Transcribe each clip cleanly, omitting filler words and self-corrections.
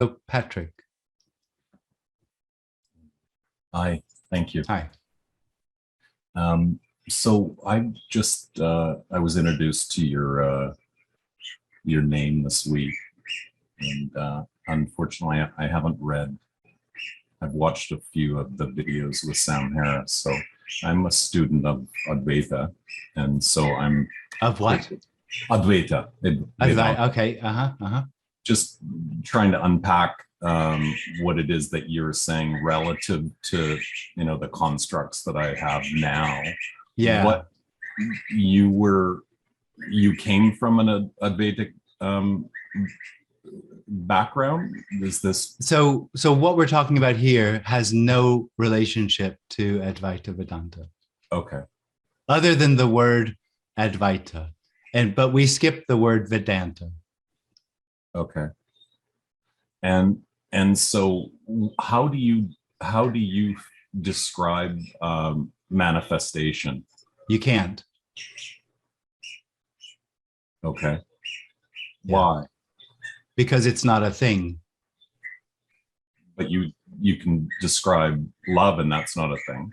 So Patrick. Hi, thank you. Hi. So I just I was introduced to your name this week, and unfortunately I haven't read. I've watched a few of the videos with Sam Harris. So I'm a student of Advaita, and so I'm Of what? Advaita. Okay. Just trying to unpack what it is that you're saying relative to the constructs that I have now. Yeah. What you came from an Advaitic background? Is this So what we're talking about here has no relationship to Advaita Vedanta. okay? Other than the word Advaita, but we skip the word Vedanta. Okay. And so how do you describe manifestation? You can't. Okay. Yeah. Why? Because it's not a thing. But you can describe love, and that's not a thing.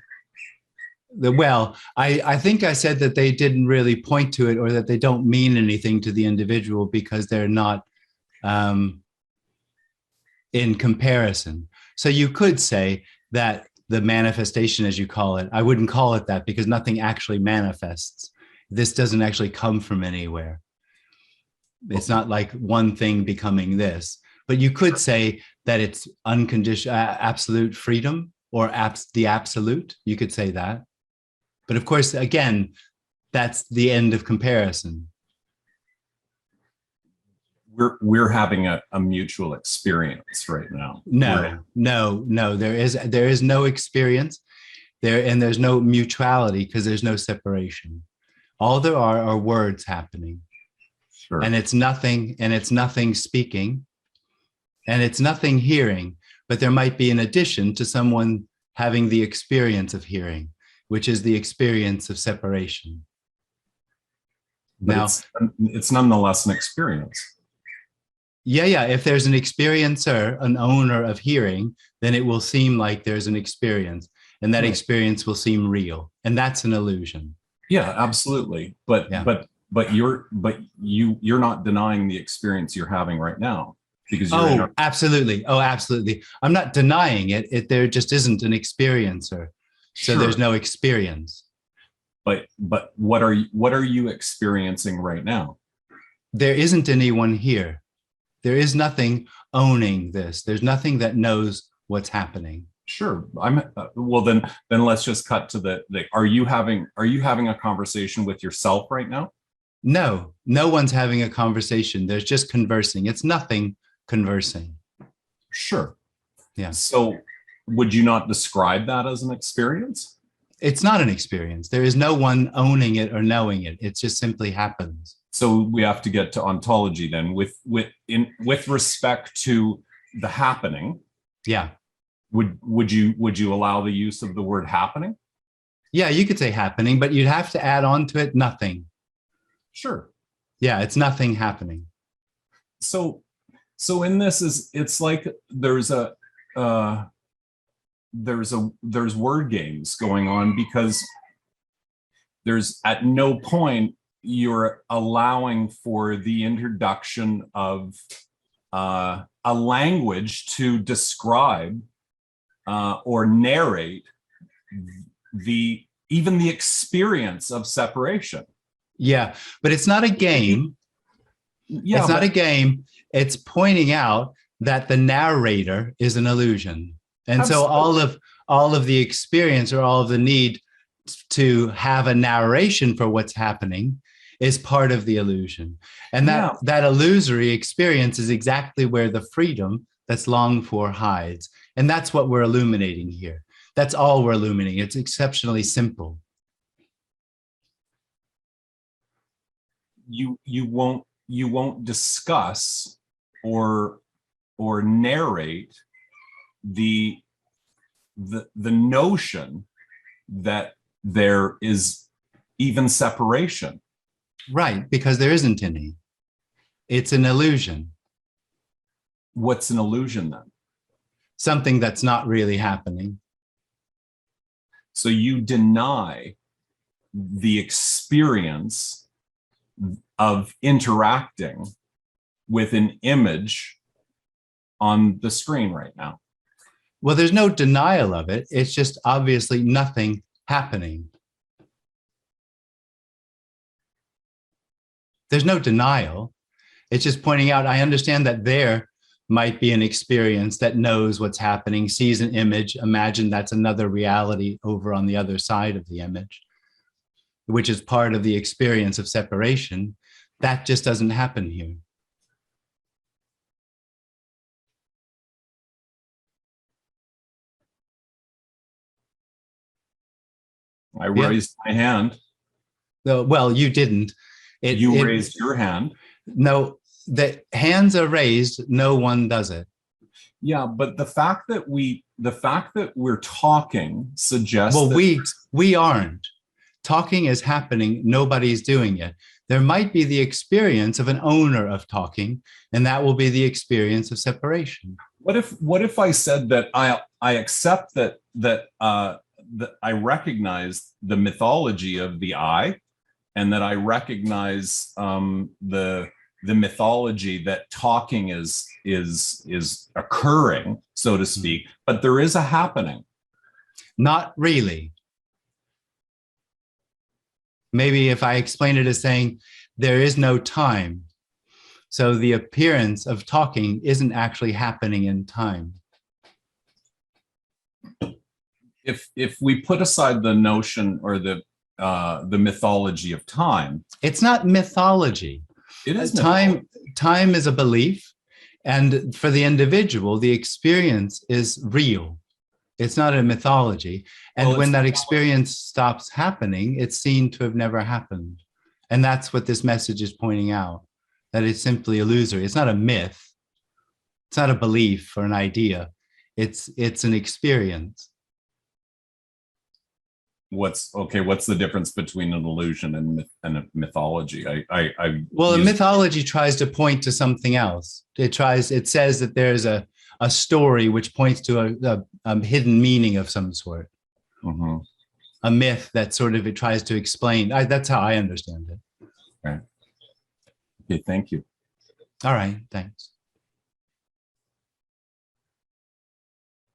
Well, I think I said that they didn't really point to it, or that they don't mean anything to the individual because they're not in comparison. So you could say that the manifestation, as you call it, I wouldn't call it that because nothing actually manifests. This doesn't actually come from anywhere. It's not like one thing becoming this, but you could say that it's unconditional, absolute freedom, or the absolute. You could say that. But of course, again, that's the end of comparison. We're having a mutual experience right now. No. There is no experience there, and there's no mutuality because there's no separation. All there are words happening. Sure. And it's nothing speaking, and it's nothing hearing, but there might be an addition to someone having the experience of hearing, which is the experience of separation. But now, it's nonetheless an experience. Yeah. If there's an experiencer, an owner of hearing, then it will seem like there's an experience, and that experience will seem real, and that's an illusion. Yeah, absolutely. But you're not denying the experience you're having right now, because you're absolutely. I'm not denying it. There just isn't an experiencer, so sure. There's no experience. But what are you experiencing right now? There isn't anyone here. There is nothing owning this. There's nothing that knows what's happening. Sure. Well, then let's just cut to the are you having a conversation with yourself right now? No one's having a conversation. There's just conversing. It's nothing conversing. Sure. Yeah. So would you not describe that as an experience? It's not an experience. There is no one owning it or knowing it. It just simply happens. So we have to get to ontology then with respect to the happening. Yeah. Would you allow the use of the word happening? Yeah, you could say happening, but you'd have to add on to it nothing. Sure. Yeah, it's nothing happening. So in this it's like there's word games going on, because there's at no point you're allowing for the introduction of a language to describe or narrate even the experience of separation. Yeah, but it's not a game. Yeah, it's not a game. It's pointing out that the narrator is an illusion. And absolutely. So all of the experience, or all of the need to have a narration for what's happening, is part of the illusion. And that illusory experience is exactly where the freedom that's longed for hides. And that's what we're illuminating here. That's all we're illuminating. It's exceptionally simple. You won't discuss or narrate the notion that there is even separation. Right, because there isn't any. It's an illusion. what's an illusion then? Something that's not really happening. So you deny the experience of interacting with an image on the screen right now. Well, there's no denial of it. It's just obviously nothing happening. There's no denial. It's just pointing out, I understand that there might be an experience that knows what's happening, sees an image, imagine that's another reality over on the other side of the image, which is part of the experience of separation. That just doesn't happen here. I raised my hand. Well, you didn't. You raised your hand. No, the hands are raised. No one does it. Yeah, but the fact that we're talking suggests. Well, we aren't. Talking is happening. Nobody's doing it. There might be the experience of an owner of talking, and that will be the experience of separation. What if I said that I accept that I recognize the mythology of the I, and that I recognize the mythology that talking is occurring, so to speak, but there is a happening. Not really. Maybe if I explain it as saying there is no time. So the appearance of talking isn't actually happening in time. If we put aside the notion or the mythology of time, it's not mythology. It is time. Time is a belief, and for the individual, the experience is real. It's not a mythology. And when that experience stops happening, it's seen to have never happened. And that's what this message is pointing out, that it's simply illusory. It's not a myth. It's not a belief or an idea. It's an experience. What's the difference between an illusion and a mythology? Well, a mythology tries to point to something else. It says that there's a story which points to a hidden meaning of some sort. Mm-hmm. A myth that sort of it tries to explain. That's how I understand it. Okay. Okay, thank you. All right, thanks.